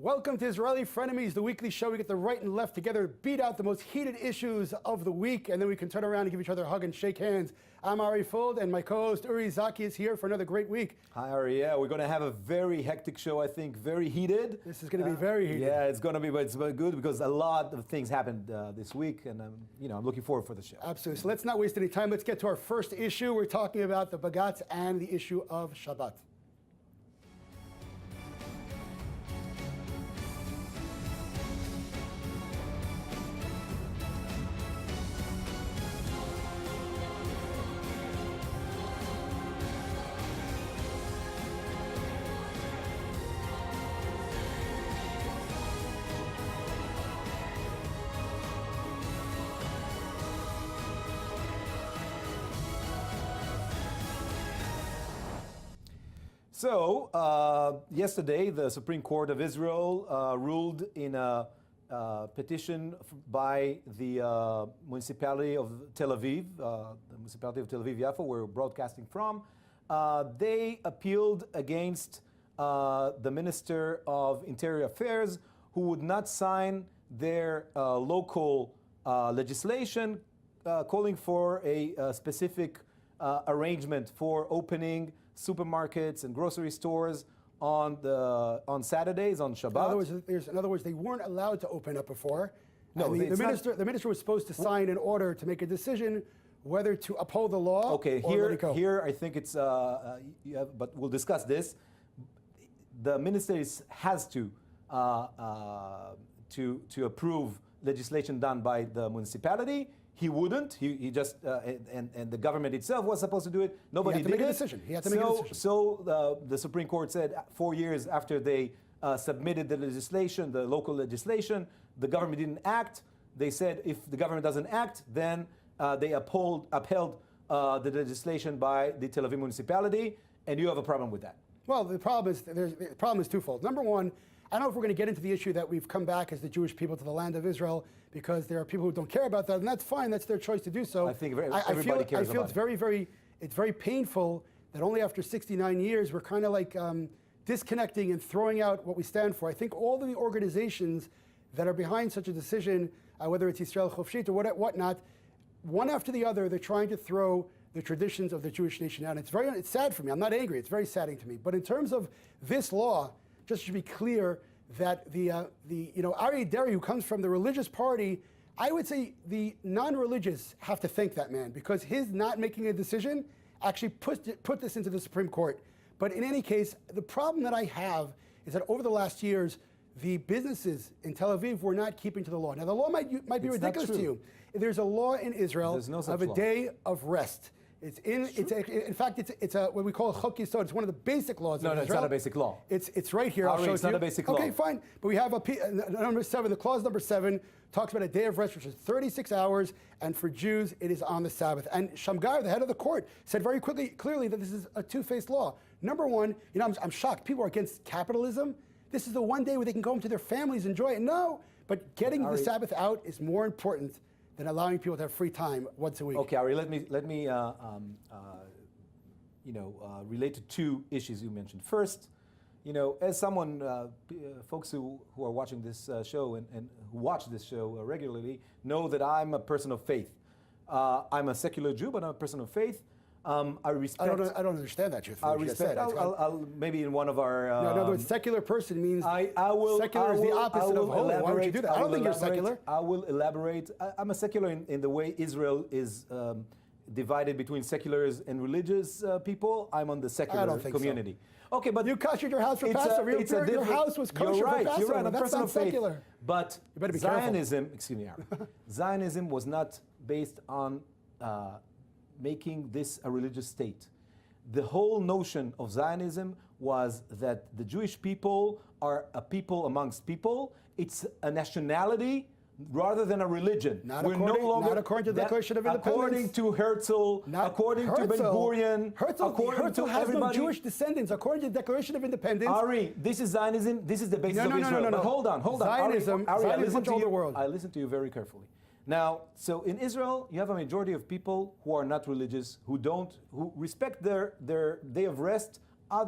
Welcome to Israeli Frenemies, the weekly show. We get the right and left together, beat out the most heated issues of the week, and then we can turn around and give each other a hug and shake hands. I'm Ari Fold, and my co-host Uri Zaki is here for another great week. Hi, Ari. Yeah, we're going to have a very hectic show, I think, very heated. This is going to be very heated. Yeah, it's going to be, but it's very good because a lot of things happened this week, and I'm looking forward for the show. Absolutely. So let's not waste any time. Let's get to our first issue. We're talking about the Bagatz and the issue of Shabbat. So, yesterday, the Supreme Court of Israel ruled in a petition by the municipality of Tel Aviv, the municipality of Tel Aviv Yafo, where we're broadcasting from. They appealed against the Minister of Interior Affairs, who would not sign their local legislation calling for a specific arrangement for opening supermarkets and grocery stores on Saturdays, on Shabbat. In other words, they weren't allowed to open up before. No, the minister was supposed to sign an order to make a decision whether to uphold the law. Okay, or let it go. Here I think it's, but we'll discuss this. The minister has to approve legislation done by the municipality. He wouldn't. He just and the government itself was supposed to do it. Nobody did it. He had to make a decision. So the Supreme Court said 4 years after they submitted the legislation, the local legislation, the government didn't act. They said if the government doesn't act, then they upheld the legislation by the Tel Aviv municipality, and you have a problem with that. Well, the problem is twofold. Number one, I don't know if we're going to get into the issue that we've come back as the Jewish people to the land of Israel because there are people who don't care about that, and that's fine. That's their choice to do so. I think everybody cares about it. It's very painful that only after 69 years we're kind of like disconnecting and throwing out what we stand for. I think all the organizations that are behind such a decision, whether it's Israel Chofshit or whatnot, one after the other, they're trying to throw the traditions of the Jewish nation out. It's sad for me. I'm not angry. It's very saddening to me. But in terms of this law, just to be clear that the Aryeh Deri, who comes from the religious party, I would say the non-religious have to thank that man because his not making a decision actually put this into the Supreme Court. But in any case, the problem that I have is that over the last years, the businesses in Tel Aviv were not keeping to the law. Now, the law might be ridiculous to you. There's a law in Israel of a day of rest. In fact, it's what we call a chok yisod. It's one of the basic laws of Israel. No, it's not a basic law. It's right here. I'll show it to you. It's not a basic law. Okay, fine. But we have number 7. The clause number 7 talks about a day of rest, which is 36 hours, and for Jews, it is on the Sabbath. And Shamgar, the head of the court, said very clearly that this is a two-faced law. Number one, I'm shocked. People are against capitalism. This is the one day where they can go home to their families, enjoy it. No, but getting the Sabbath out is more important than allowing people to have free time once a week. Okay, Ari, let me relate to two issues you mentioned. First, as someone, folks who are watching this show and who watch this show regularly know that I'm a person of faith. I'm a secular Jew, but I'm a person of faith. I respect. I don't understand that. I respect. I'll maybe in one of our. In other words, secular person means secular is the opposite of holy. Why would you do that? I don't think you're secular. I will elaborate. I'm a secular in the way Israel is divided between seculars and religious people. I'm on the secular community. So. Okay, but you koshered your house for Passover. Your house was kosher for Passover. You're right. I'm a person of faith. Secular. But you better be Zionism, careful. excuse me, Zionism was not based on making this a religious state. The whole notion of Zionism was that the Jewish people are a people amongst people. It's a nationality rather than a religion. Not according to the Declaration of Independence. According to Herzl, according to Ben Gurion, Herzl has no Jewish descendants. According to the Declaration of Independence. Ari, this is Zionism. This is the basis of Israel. No. But hold on. Zionism controls the world. I listen to you very carefully. Now, so in Israel, you have a majority of people who are not religious, who respect their day of rest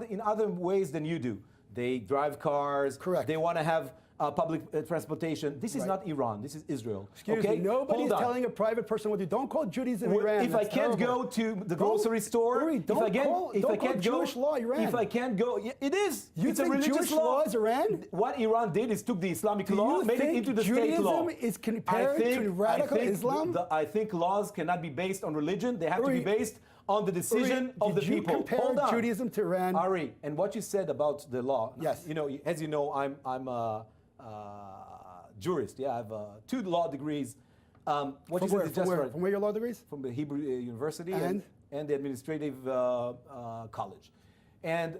in other ways than you do. They drive cars. Correct. They want to have public transportation. This is not Iran. This is Israel. Excuse me. Nobody's telling a private person what to do. Don't call Judaism Iran. If I can't go to the grocery store, Uri, don't call Jewish law Iran. If I can't go, it is. You it's a think religious Jewish law. law is Iran? What Iran did is took the Islamic law, made it into the state law. Judaism is compared to radical Islam? I think laws cannot be based on religion. They have to be based on the decision of the people. Did you compare Judaism to Iran? Ari, and what you said about the law. Yes. You know, as you know, I'm a jurist. Yeah, I have 2 law degrees. What from, you said where, is just from, where, right. from where your law degrees? From the Hebrew University and the administrative college, and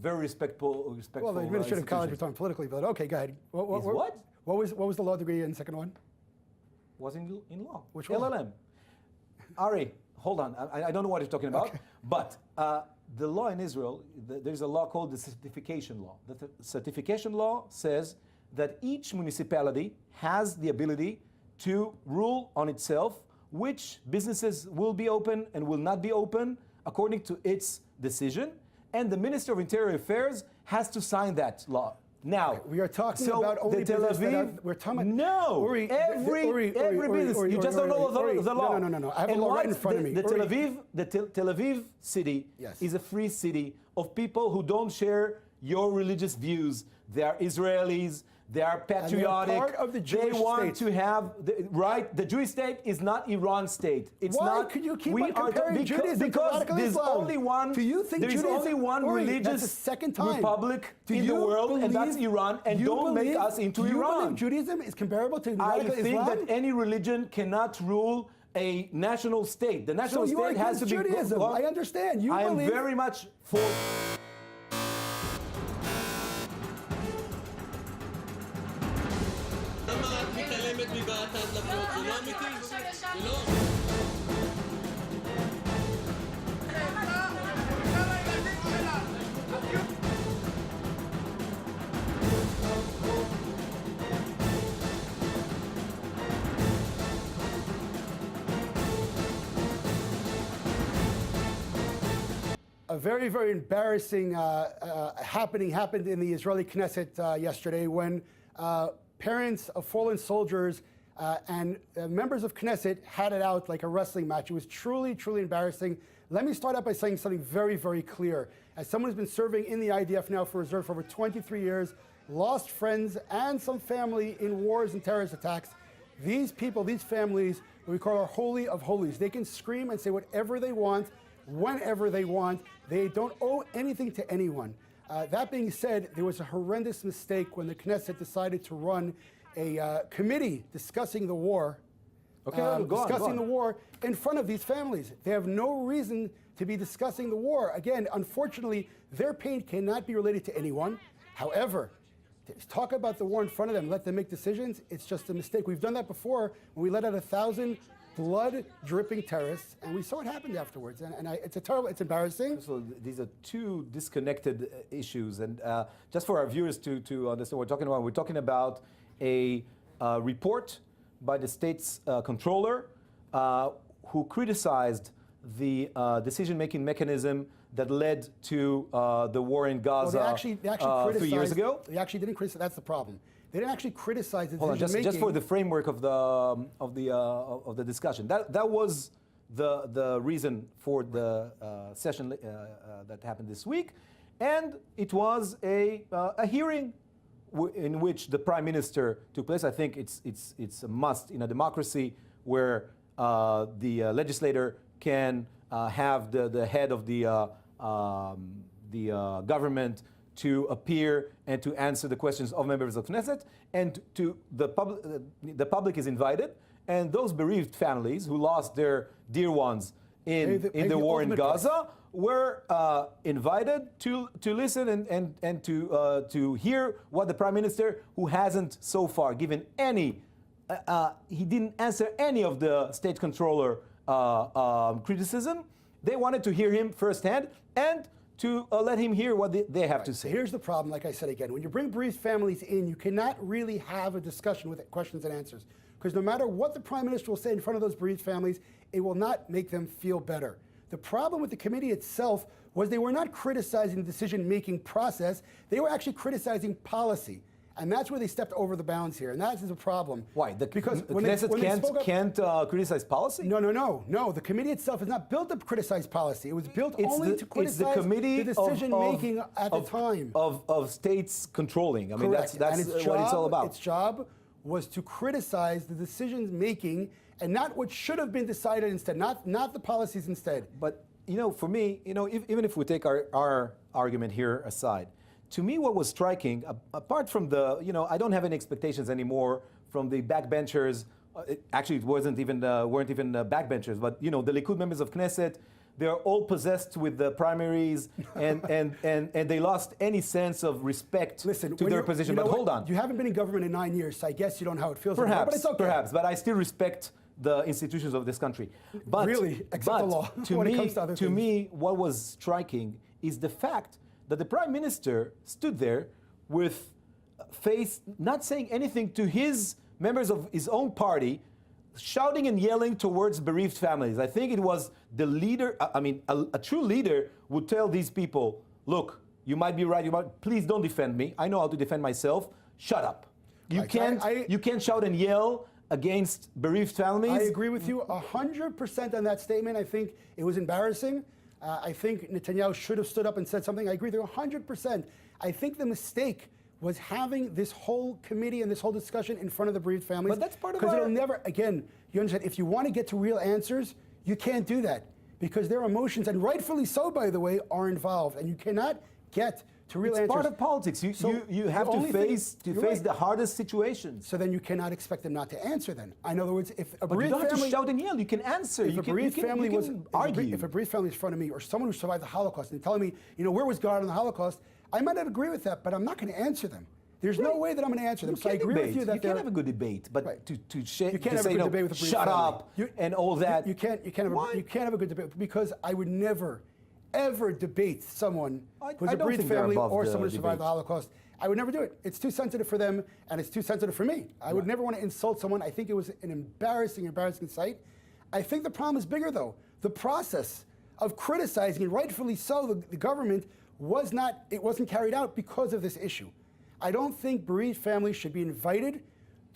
very respectful. Well, the administrative college we're talking politically, but okay, go ahead. What was the law degree in the second one? Was in law. Which one? LLM. Ari, hold on. I don't know what you're talking about, Okay. but the law in Israel, there's a law called the certification law. The certification law says that each municipality has the ability to rule on itself which businesses will be open and will not be open according to its decision, and the Minister of Interior Affairs has to sign that law. Now, we are talking about only the Tel Aviv. We're talking no, Uri, every business. You just don't know the law. No. I have a law right in front of me. The Tel Aviv city is a free city of people who don't share your religious views. They are Israelis. They are patriotic. And part of the Jewish they want state. to have right. The Jewish state is not Iran state. It's Why not. could you keep on comparing Judaism to radical there's Islam? only one. Do you think there's Judaism, only one Uri, religious that's the second time. republic Do in the you world, and that's believe- Iran. And you don't make believe- us into do you Iran. believe Judaism is comparable to I radical think Islam? that any religion cannot rule a national state. The So national you are state has to against be. Judaism. I understand. You I am believe. very much for. למה את מתעלמת מבעיית ההדלפות? זה לא אמיתי? זה לא. A very, very embarrassing happened in the Israeli Knesset yesterday when parents of fallen soldiers and members of Knesset had it out like a wrestling match. It was truly, truly embarrassing. Let me start out by saying something very, very clear. As someone who's been serving in the IDF now for reserve for over 23 years, lost friends and some family in wars and terrorist attacks, these people, these families, what we call our holy of holies, they can scream and say whatever they want, whenever they want. They don't owe anything to anyone. That being said, there was a horrendous mistake when the Knesset decided to run a committee discussing the war, discussing the war in front of these families. They have no reason to be discussing the war. Again, unfortunately, their pain cannot be related to anyone. However, to talk about the war in front of them, let them make decisions, it's just a mistake. We've done that before when we let out 1,000 blood-dripping terrorists, and we saw what happened afterwards. And it's embarrassing. So these are 2 disconnected issues, and just for our viewers to understand what we're talking about a report by the state's controller who criticized the decision-making mechanism that led to the war in Gaza Well, they actually 3 years ago. They actually didn't criticize. That's the problem. They didn't actually criticize the Hold on, decision-making. just for the framework of the discussion. That was the reason for the session that happened this week, and it was a hearing in which the prime minister took place. I think it's a must in a democracy where the legislator can have the head of the government to appear and to answer the questions of members of Knesset, and to the public is invited, and those bereaved families who lost their dear ones in the war in Gaza were invited to listen and to hear what the prime minister, who hasn't so far given any, he didn't answer any of the state controller criticism. They wanted to hear him firsthand and to let him hear what they have to say. Here's the problem, like I said again, when you bring bereaved families in, you cannot really have a discussion with questions and answers. Because no matter what the prime minister will say in front of those bereaved families, it will not make them feel better. The problem with the committee itself was they were not criticizing the decision-making process, they were actually criticizing policy. And that's where they stepped over the bounds here, and that is a problem. Why? Because the when Knesset can't criticize policy? No. The committee itself is not built to criticize policy. It was built only to criticize the committee decision-making at the time. Of states controlling. I mean, Correct. that's what it's all about. Its job was to criticize the decisions-making and not what should have been decided instead, not the policies instead. But, for me, even if we take our argument here aside, to me, what was striking, apart from I don't have any expectations anymore from the backbenchers. Actually, it weren't even backbenchers, but the Likud members of Knesset, they're all possessed with the primaries, and they lost any sense of respect to their position. But hold on, you haven't been in government in 9 years, so I guess you don't know how it feels. Perhaps, but it's okay. Perhaps, but I still respect the institutions of this country. But really, except the law. When it comes to other things. Me, what was striking is the fact that the prime minister stood there with face not saying anything to his members of his own party, shouting and yelling towards bereaved families. I think it was the leader, a true leader would tell these people, look, you might be right, please don't defend me. I know how to defend myself. Shut up. You can't shout and yell against bereaved families. I agree with you 100% on that statement. I think it was embarrassing. I think Netanyahu should have stood up and said something. I agree with you 100%. I think the mistake was having this whole committee and this whole discussion in front of the bereaved families. But that's part of because it'll never, again, you understand, if you want to get to real answers, you can't do that because their emotions, and rightfully so, by the way, are involved, and you cannot get to real answers. It's part of politics. You have to face the hardest situations. So then you cannot expect them not to answer then. In other words, if a but bereaved you don't have family, to shout and yell. You can answer. If a bereaved family was argue. If a bereaved family is in front of me, or someone who survived the Holocaust, and telling me, where was God in the Holocaust, I might not agree with that, but I'm not going to answer them. There's no way that I'm going to answer them. So I agree with you that you can't have a good debate, but right. to you say, can't have a good debate with a bereaved shut family. up and all that. You can't have a good debate because I would never, ever debate someone who's a bereaved family or someone who survived the Holocaust. I would never do it. It's too sensitive for them, and it's too sensitive for me. I would never want to insult someone. I think it was an embarrassing sight. I think the problem is bigger, though. The process of criticizing, and rightfully so, the government wasn't carried out because of this issue. I don't think bereaved families should be invited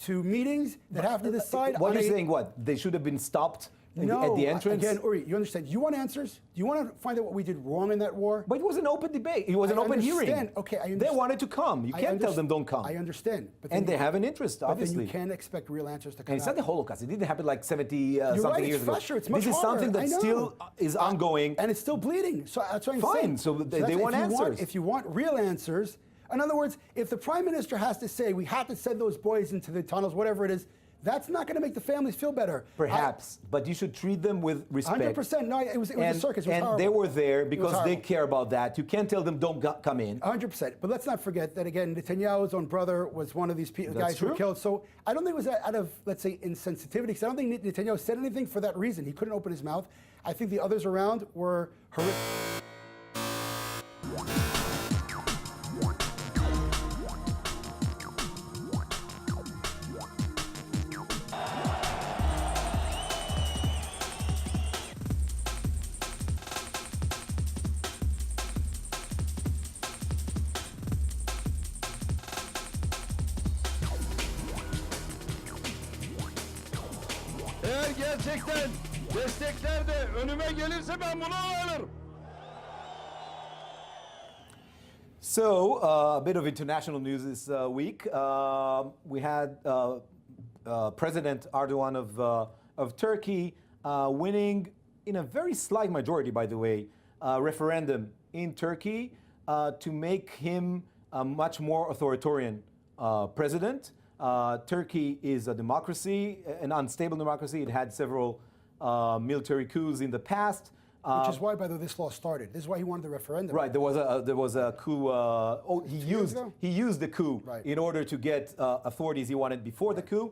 to meetings that have to decide. What are you saying? What they should have been stopped at the entrance? Again, Uri, you understand? You want answers? Do you want to find out what we did wrong in that war? But it was an open debate. It was an open hearing. Okay, I understand. They wanted to come. You can't tell them don't come. I understand. And they have an interest, obviously. But then you can't expect real answers to come And it's not the Holocaust. It didn't happen like 70 something years ago. Fresher. It's much This is harder. something that still is ongoing. And it's still bleeding. So that's what I'm saying. Fine. So they want answers. If you want real answers, in other words, if the prime minister has to say we had to send those boys into the tunnels, whatever it is, that's not going to make the families feel better. Perhaps, but you should treat them with respect. 100%. No, it was a circus. It was and they were there because they horrible. care about that. You can't tell them don't come in. 100%. But let's not forget that, again, Netanyahu's own brother was one of these guys who were killed. So I don't think it was out of, let's say, insensitivity. Because I don't think Netanyahu said anything for that reason. He couldn't open his mouth. I think the others around were horrific. Eğer gerçekten destekler de önüme gelirse ben bunu alırım. So, a bit of international news this week. We had President Erdogan of Turkey winning in a very slight majority, by the way, referendum in Turkey to make him a much more authoritarian president. Turkey is a democracy, an unstable democracy. It had several military coups in the past. Which is why, by the way, this law started. This is why he wanted the referendum. Right. There was a coup. He used the coup in order to get authorities he wanted before the coup,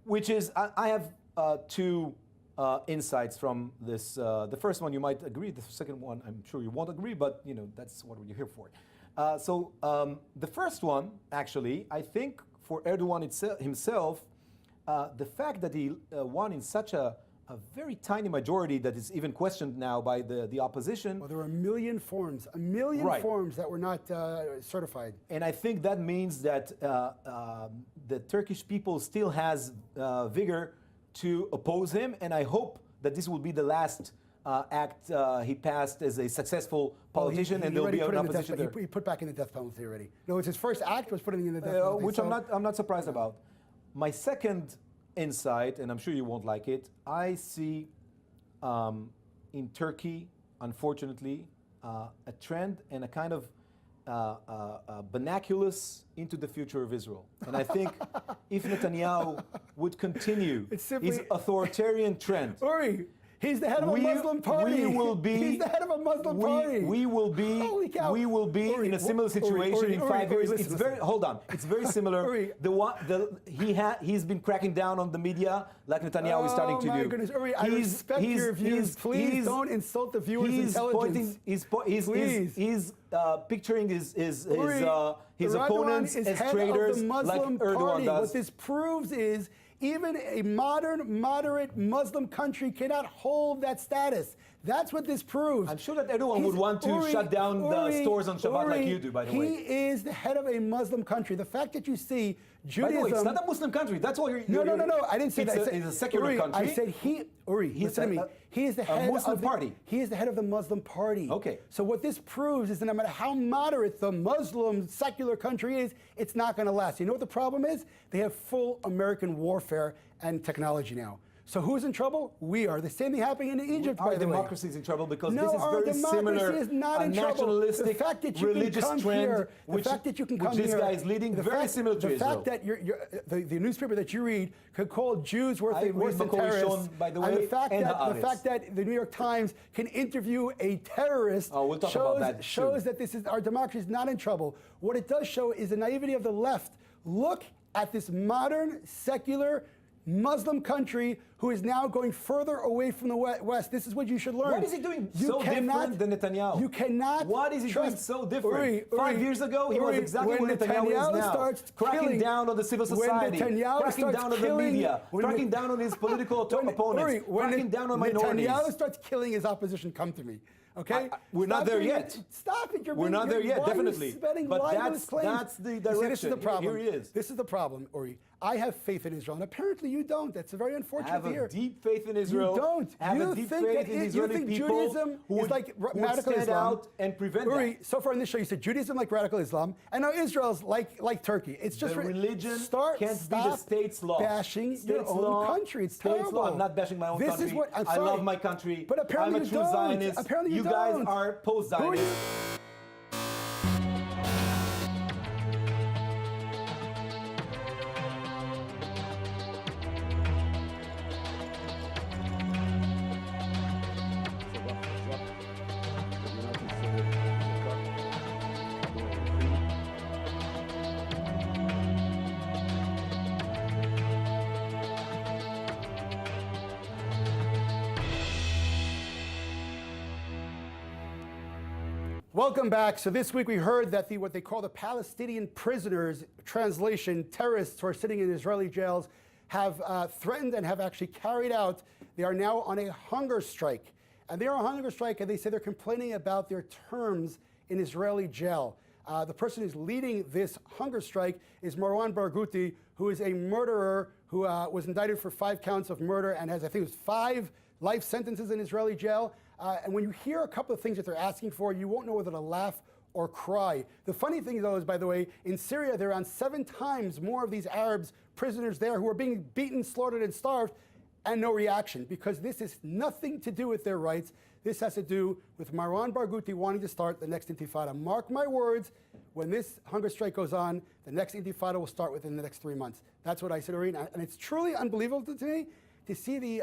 which is I have two insights from this. The first one you might agree. The second one I'm sure you won't agree, but that's what you're here for. So the first one, actually, I think for Erdogan himself, the fact that he won in such a a very tiny majority that is even questioned now by the opposition. Well, there were a million forms Right. forms that were not certified. And I think that means that the Turkish people still has vigor to oppose him, and I hope that this will be the last act he passed as a successful politician, and there'll be an opposition there. He put back in the death penalty already. No, it's his first act was putting in the death penalty. Which I'm not surprised about. My second insight, and I'm sure you won't like it, I see in Turkey, unfortunately, a trend and a kind of binoculars into the future of Israel. And I think if Netanyahu would continue his authoritarian trend, Uri, he's the head of a Muslim party. He's the head of a Muslim party. We will be. Holy cow. We will be Uri, in a similar situation in 5 years. listen, It's very. Hold on. It's very similar. Uri. He's been cracking down on the media like Netanyahu is starting to do. Oh my goodness, Uri, I respect your views. Please don't insult the viewers' intelligence. He's picturing his Erdogan opponents is as head traitors of the like Muslim Erdogan party. does. What this proves is even a modern, moderate Muslim country cannot hold that status. That's what this proves. I'm sure that everyone would want to shut down the stores on Shabbat like you do, by the way. He is the head of a Muslim country. The fact that you see Judaism... By the way, it's not a Muslim country. That's all you're... No. I didn't say that. It's a secular country. I said listen to me. He is the head Muslim of party. He is the head of the Muslim party. Okay. So what this proves is that no matter how moderate the Muslim secular country is, it's not going to last. You know what the problem is? They have full American warfare and technology now. So who's in trouble? We are. The same thing happening in Egypt, by the way. Our democracy is in trouble because No, this is our very similar democracy is not in trouble. nationalistic, The fact that you religious can come trend, here, which this this guy is leading, very similar to the Israel. fact that the newspaper that you read could call Jews worse than Makol terrorists, Rishon, by the and way, the fact and that Haaretz. the fact that the New York Times can interview a terrorist We'll talk about that shows soon. that this is our democracy is not in trouble. What it does show is the naivety of the left. Look at this modern, secular Muslim country who is now going further away from the West. This is what you should learn. What is he doing so different than Netanyahu? You cannot. What is he doing trust, so different? Uri, 5 years ago, he was exactly when what Netanyahu is now. Starts cracking killing, down on the civil society, when Netanyahu cracking starts down on killing, the media, when cracking down on his political opponents, cracking down on minorities. Netanyahu starts killing his opposition, come to me. Okay? We're not there yet. Stop it. We're not there yet, definitely. But that's the direction. This is the problem. Here he is. This is the problem, Uri. I have faith in Israel, and apparently you don't. That's very unfortunate to hear. I have a deep faith in Israel. You don't. I have you a deep think faith that in Israeli you think people Judaism who is like would radical stand Islam. out and prevent Uri, that. so far in this show, you said Judaism like radical Islam, and now Israel's like Turkey. It's just the religion stop can't be the state's law. Bashing your State's own law, country. It's state's terrible. law. I'm not bashing my own This country. is what I'm I sorry. love my country. But apparently I'm a you true don't. Zionist. Apparently you guys don't. are post-Zionists. Welcome back. So this week we heard that what they call the Palestinian prisoners, translation, terrorists who are sitting in Israeli jails, have threatened and have actually carried out, they are now on a hunger strike. And they are on a hunger strike, and they say they're complaining about their terms in Israeli jail. The person who's leading this hunger strike is Marwan Barghouti, who is a murderer who was indicted for 5 counts of murder and has, I think it was 5 life sentences in Israeli jail. And when you hear a couple of things that they're asking for, you won't know whether to laugh or cry. The funny thing, though, is, by the way, in Syria, there are around 7 times more of these Arabs prisoners there who are being beaten, slaughtered, and starved, and no reaction, because this has nothing to do with their rights. This has to do with Marwan Barghouti wanting to start the next intifada. Mark my words, when this hunger strike goes on, the next intifada will start within the next 3 months. That's what I said, Irene. And it's truly unbelievable to me to see the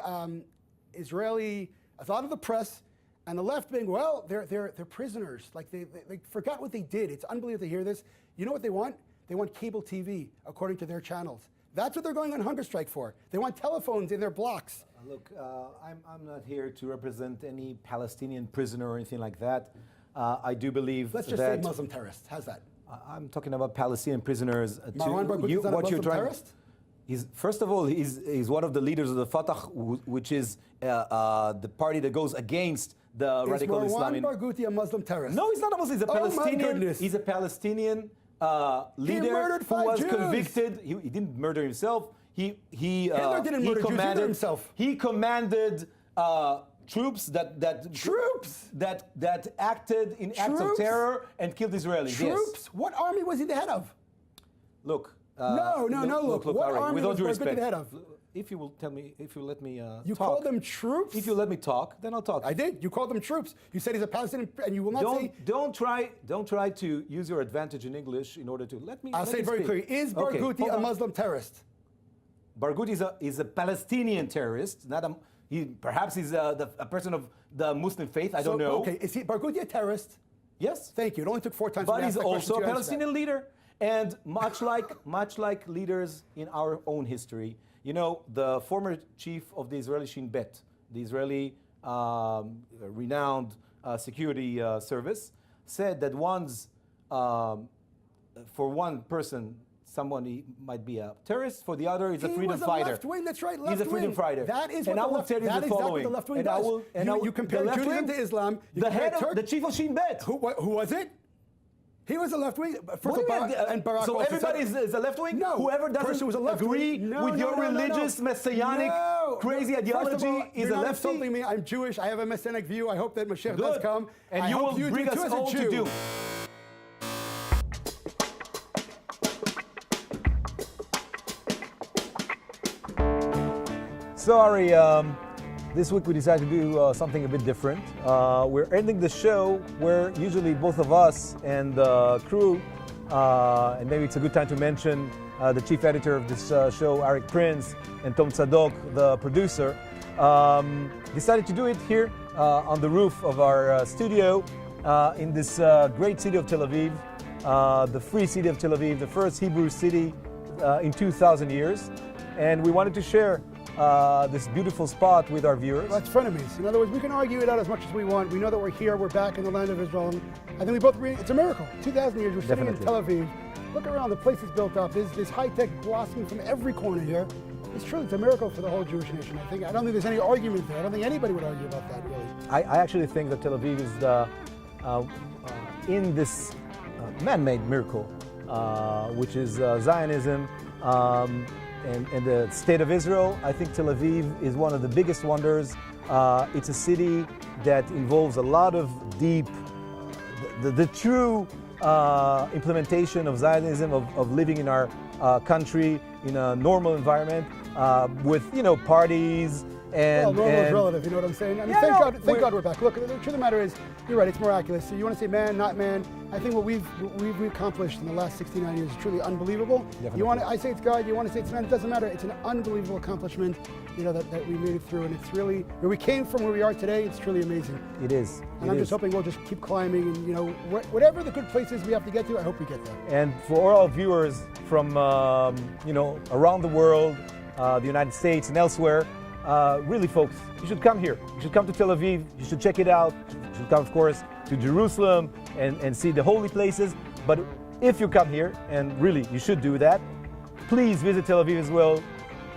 Israeli, a lot of the press, and the left being, well, they're prisoners. Like they forgot what they did. It's unbelievable to hear this. You know what they want? They want cable TV, according to their channels. That's what they're going on hunger strike for. They want telephones in their blocks. Look, I'm not here to represent any Palestinian prisoner or anything like that. I do believe Let's just say Muslim terrorists. How's that? I'm talking about Palestinian prisoners. Marwan Barghouti is not a Muslim terrorist? First of all, he's one of the leaders of the Fatah, which is the party that goes against the radical Islam. Is Marwan Barghouti a Muslim terrorist? No, he's not a Muslim. He's a Palestinian. My goodness. He's a Palestinian leader murdered who 5 was Jews. convicted. He didn't murder himself. Hitler didn't murder Jews, he murdered himself. He commanded troops that acted in acts of terror and killed Israelis. Troops? Yes. What army was he the head of? Look. Look. What Ari, army with all was due Barghouti respect, the head of? if you will tell me, if you let me You talk. called them troops? If you let me talk, then I'll talk. I did. You called them troops. You said he's a Palestinian, and you will not say. Don't try to use your advantage in English in order to let me. I'll say it very clearly. Is Barghouti a Muslim terrorist? Barghouti is a Palestinian terrorist. Perhaps he's a person of the Muslim faith. I don't know. Okay, is Barghouti a terrorist? Yes. Thank you. It only took 4 times. But for me to he's ask that question also a to answer Palestinian leader. And much like leaders in our own history, you know, the former chief of the Israeli Shin Bet, the Israeli renowned security service, said that for one person, someone might be a terrorist, for the other is a freedom fighter. Left wing. That's right. Left He's a freedom fighter. That is and what I will tell you the following. Exactly the left wing does. You compare Judaism to Islam. The chief of Shin Bet. Who was it? He was a left wing. First of all, and Barack so also everybody is a left wing? No. Whoever doesn't agree with your religious, messianic, crazy ideology is a lefty? Insulting me. I'm Jewish. I have a messianic view. I hope that Mashiach does come. And you will bring us all to doom. Sorry, this week we decided to do something a bit different. We're ending the show where usually both of us and the crew, and maybe it's a good time to mention the chief editor of this show, Arik Prince, and Tom Tzadok, the producer, decided to do it here on the roof of our studio in this great city of Tel Aviv, the free city of Tel Aviv, the first Hebrew city in 2,000 years. And we wanted to share this beautiful spot with our viewers. Well, it's frenemies. In other words, we can argue it out as much as we want. We know that we're here, we're back in the land of Israel. And I think we both agree it's a miracle. 2,000 years, we're sitting in Tel Aviv. Look around, the place is built up. There's high-tech blossoming from every corner here. It's a miracle for the whole Jewish nation. I don't think there's any argument there. I don't think anybody would argue about that, really. I actually think that Tel Aviv is in this man-made miracle, which is Zionism, and the state of Israel. I think Tel Aviv is one of the biggest wonders. It's a city that involves a lot of deep, the true implementation of Zionism, of living in our country in a normal environment with, parties. And, normal is relative, you know what I'm saying? I mean, thank God we're back. Look, the truth of the matter is, you're right, it's miraculous. So you want to say man, not man. I think what we've accomplished in the last 69 years is truly unbelievable. Definitely. I say it's God, you want to say it's man, it doesn't matter. It's an unbelievable accomplishment, that we made it through. And it's really, where we came from, where we are today, it's truly amazing. It is. And I'm just hoping we'll just keep climbing and, whatever the good places we have to get to, I hope we get there. And for all our viewers from, around the world, the United States and elsewhere, really, folks, you should come here. You should come to Tel Aviv. You should check it out. You should come, of course, to Jerusalem and see the holy places. But if you come here, and really you should do that, please visit Tel Aviv as well.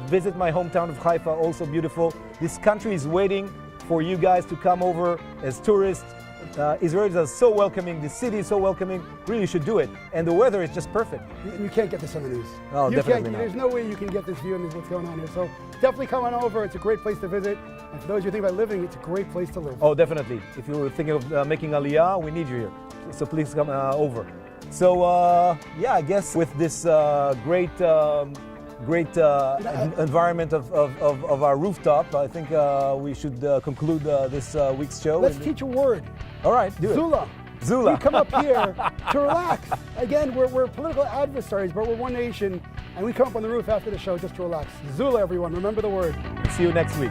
Visit my hometown of Haifa, also beautiful. This country is waiting for you guys to come over as tourists. Israelis are so welcoming. The city is so welcoming. Really, you should do it. And the weather is just perfect. You can't get this on the news. Oh, definitely not. There's no way you can get this view and what's going on here. So definitely come on over. It's a great place to visit. And for those who think about living, it's a great place to live. Oh, definitely. If you're thinking of making Aliyah, we need you here. So please come over. So, I guess with this great environment of our rooftop, I think we should conclude this week's show. Let's teach a word. All right, do Zula. it. Zula. We come up here to relax. Again, we're political adversaries, but we're one nation, and we come up on the roof after the show just to relax. Zula, everyone. Remember the word. See you next week.